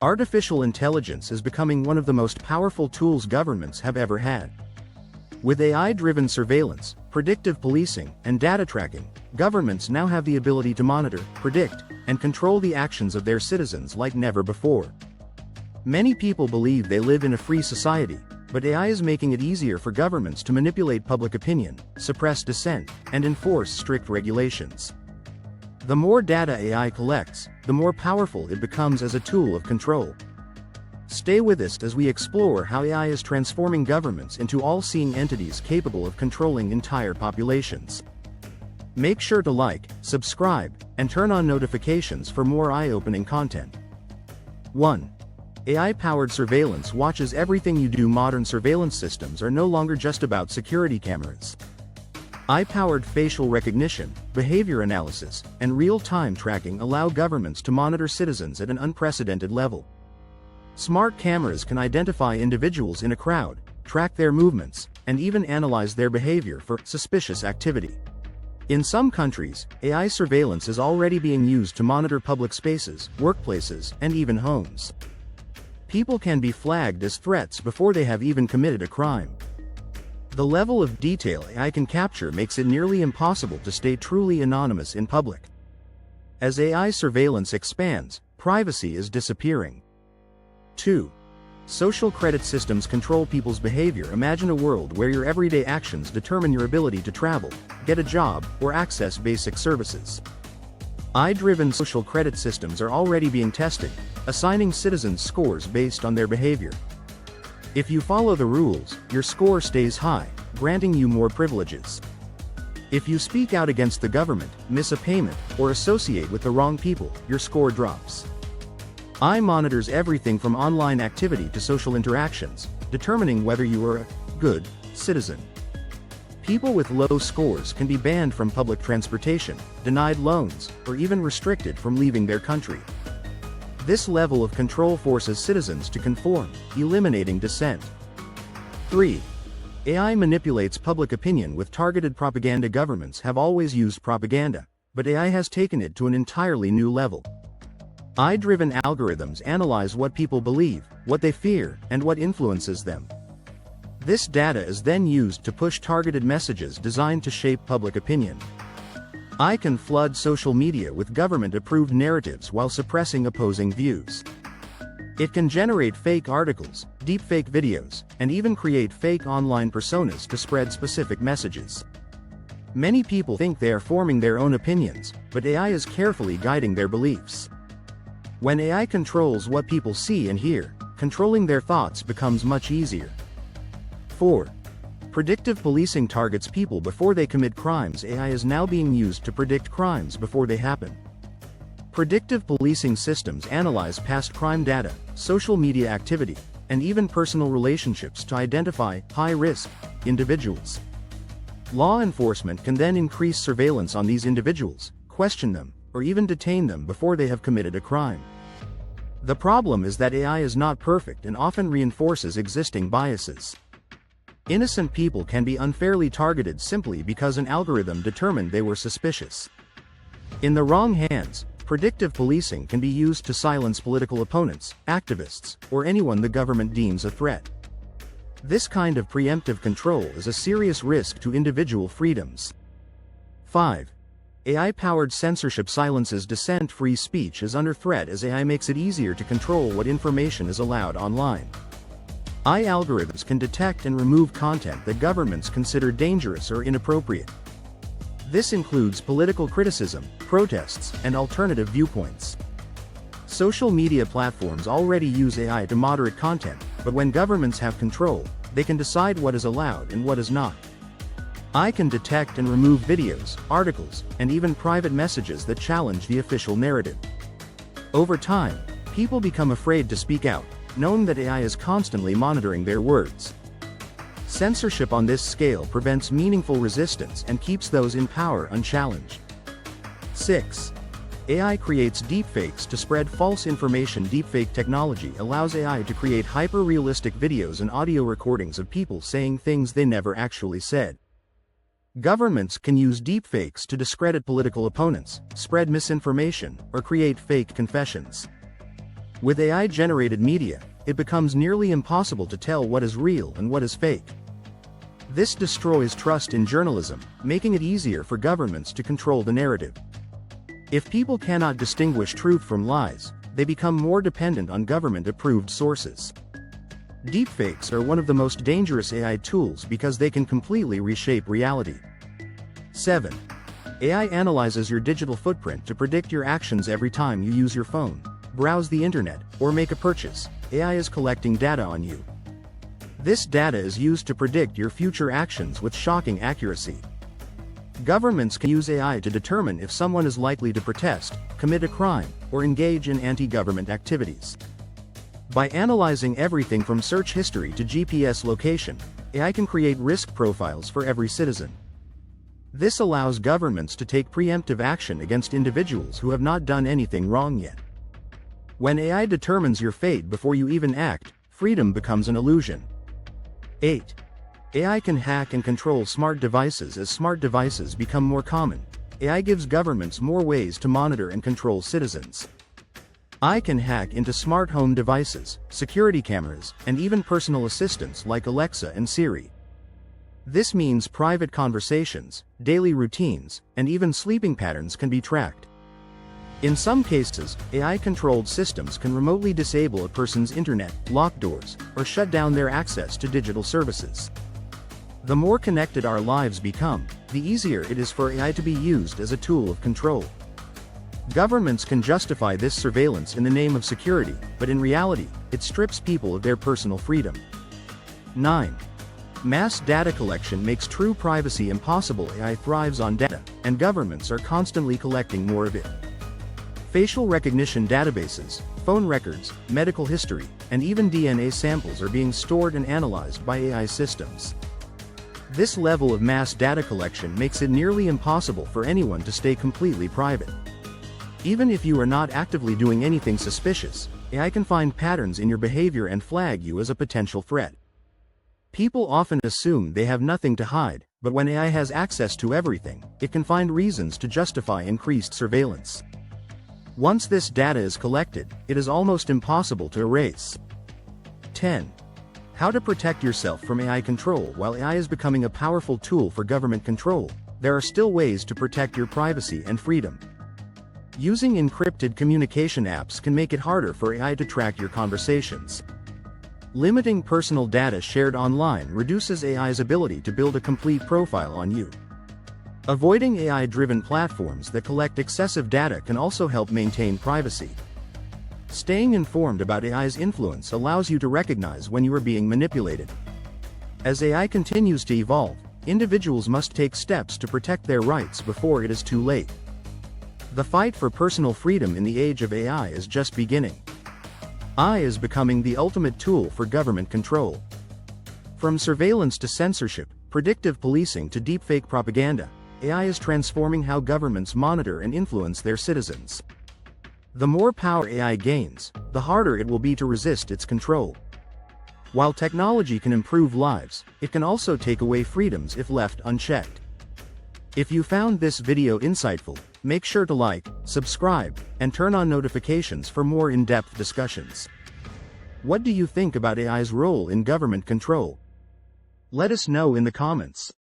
Artificial intelligence is becoming one of the most powerful tools governments have ever had. With AI-driven surveillance, predictive policing, and data tracking, governments now have the ability to monitor, predict, and control the actions of their citizens like never before. Many people believe they live in a free society, but AI is making it easier for governments to manipulate public opinion, suppress dissent, and enforce strict regulations. The more data AI collects, the more powerful it becomes as a tool of control. Stay with us as we explore how AI is transforming governments into all-seeing entities capable of controlling entire populations. Make sure to like, subscribe, and turn on notifications for more eye-opening content. 1. AI-powered surveillance watches everything you do. Modern surveillance systems are no longer just about security cameras. AI-powered facial recognition, behavior analysis, and real-time tracking allow governments to monitor citizens at an unprecedented level. Smart cameras can identify individuals in a crowd, track their movements, and even analyze their behavior for suspicious activity. In some countries, AI surveillance is already being used to monitor public spaces, workplaces, and even homes. People can be flagged as threats before they have even committed a crime. The level of detail AI can capture makes it nearly impossible to stay truly anonymous in public. As AI surveillance expands, privacy is disappearing. 2. Social credit systems control people's behavior. Imagine a world where your everyday actions determine your ability to travel, get a job, or access basic services. AI-driven social credit systems are already being tested, assigning citizens scores based on their behavior. If you follow the rules, your score stays high, granting you more privileges. If you speak out against the government, miss a payment, or associate with the wrong people, your score drops. AI monitors everything from online activity to social interactions, determining whether you are a good citizen. People with low scores can be banned from public transportation, denied loans, or even restricted from leaving their country. This level of control forces citizens to conform, eliminating dissent. 3. AI manipulates public opinion with targeted propaganda. Governments have always used propaganda, but AI has taken it to an entirely new level. AI-driven algorithms analyze what people believe, what they fear, and what influences them. This data is then used to push targeted messages designed to shape public opinion. AI can flood social media with government-approved narratives while suppressing opposing views. It can generate fake articles, deepfake videos, and even create fake online personas to spread specific messages. Many people think they are forming their own opinions, but AI is carefully guiding their beliefs. When AI controls what people see and hear, controlling their thoughts becomes much easier. 4. Predictive policing targets people before they commit crimes. AI is now being used to predict crimes before they happen. Predictive policing systems analyze past crime data, social media activity, and even personal relationships to identify high-risk individuals. Law enforcement can then increase surveillance on these individuals, question them, or even detain them before they have committed a crime. The problem is that AI is not perfect and often reinforces existing biases. Innocent people can be unfairly targeted simply because an algorithm determined they were suspicious. In the wrong hands, predictive policing can be used to silence political opponents, activists, or anyone the government deems a threat. This kind of preemptive control is a serious risk to individual freedoms. 5. AI-powered censorship silences dissent. Free speech is under threat as AI makes it easier to control what information is allowed online. AI algorithms can detect and remove content that governments consider dangerous or inappropriate. This includes political criticism, protests, and alternative viewpoints. Social media platforms already use AI to moderate content, but when governments have control, they can decide what is allowed and what is not. AI can detect and remove videos, articles, and even private messages that challenge the official narrative. Over time, people become afraid to speak out, knowing that AI is constantly monitoring their words. Censorship on this scale prevents meaningful resistance and keeps those in power unchallenged. 6. AI creates deepfakes to spread false information. Deepfake technology allows AI to create hyper-realistic videos and audio recordings of people saying things they never actually said. Governments can use deepfakes to discredit political opponents, spread misinformation, or create fake confessions. With AI-generated media, it becomes nearly impossible to tell what is real and what is fake. This destroys trust in journalism, making it easier for governments to control the narrative. If people cannot distinguish truth from lies, they become more dependent on government-approved sources. Deepfakes are one of the most dangerous AI tools because they can completely reshape reality. 7. AI analyzes your digital footprint to predict your actions every time you use your phone, browse the internet, or make a purchase. AI is collecting data on you. This data is used to predict your future actions with shocking accuracy. Governments can use AI to determine if someone is likely to protest, commit a crime, or engage in anti-government activities. By analyzing everything from search history to GPS location, AI can create risk profiles for every citizen. This allows governments to take preemptive action against individuals who have not done anything wrong yet. When AI determines your fate before you even act, freedom becomes an illusion. 8. AI can hack and control smart devices. As smart devices become more common, AI gives governments more ways to monitor and control citizens. AI can hack into smart home devices, security cameras, and even personal assistants like Alexa and Siri. This means private conversations, daily routines, and even sleeping patterns can be tracked. In some cases, AI-controlled systems can remotely disable a person's internet, lock doors, or shut down their access to digital services. The more connected our lives become, the easier it is for AI to be used as a tool of control. Governments can justify this surveillance in the name of security, but in reality, it strips people of their personal freedom. 9. Mass data collection makes true privacy impossible. AI thrives on data, and governments are constantly collecting more of it. Facial recognition databases, phone records, medical history, and even DNA samples are being stored and analyzed by AI systems. This level of mass data collection makes it nearly impossible for anyone to stay completely private. Even if you are not actively doing anything suspicious, AI can find patterns in your behavior and flag you as a potential threat. People often assume they have nothing to hide, but when AI has access to everything, it can find reasons to justify increased surveillance. Once this data is collected, it is almost impossible to erase. 10. How to protect yourself from AI control. While AI is becoming a powerful tool for government control, there are still ways to protect your privacy and freedom. Using encrypted communication apps can make it harder for AI to track your conversations. Limiting personal data shared online reduces AI's ability to build a complete profile on you. Avoiding AI-driven platforms that collect excessive data can also help maintain privacy. Staying informed about AI's influence allows you to recognize when you are being manipulated. As AI continues to evolve, individuals must take steps to protect their rights before it is too late. The fight for personal freedom in the age of AI is just beginning. AI is becoming the ultimate tool for government control. From surveillance to censorship, predictive policing to deepfake propaganda, AI is transforming how governments monitor and influence their citizens. The more power AI gains, the harder it will be to resist its control. While technology can improve lives, it can also take away freedoms if left unchecked. If you found this video insightful, make sure to like, subscribe, and turn on notifications for more in-depth discussions. What do you think about AI's role in government control? Let us know in the comments.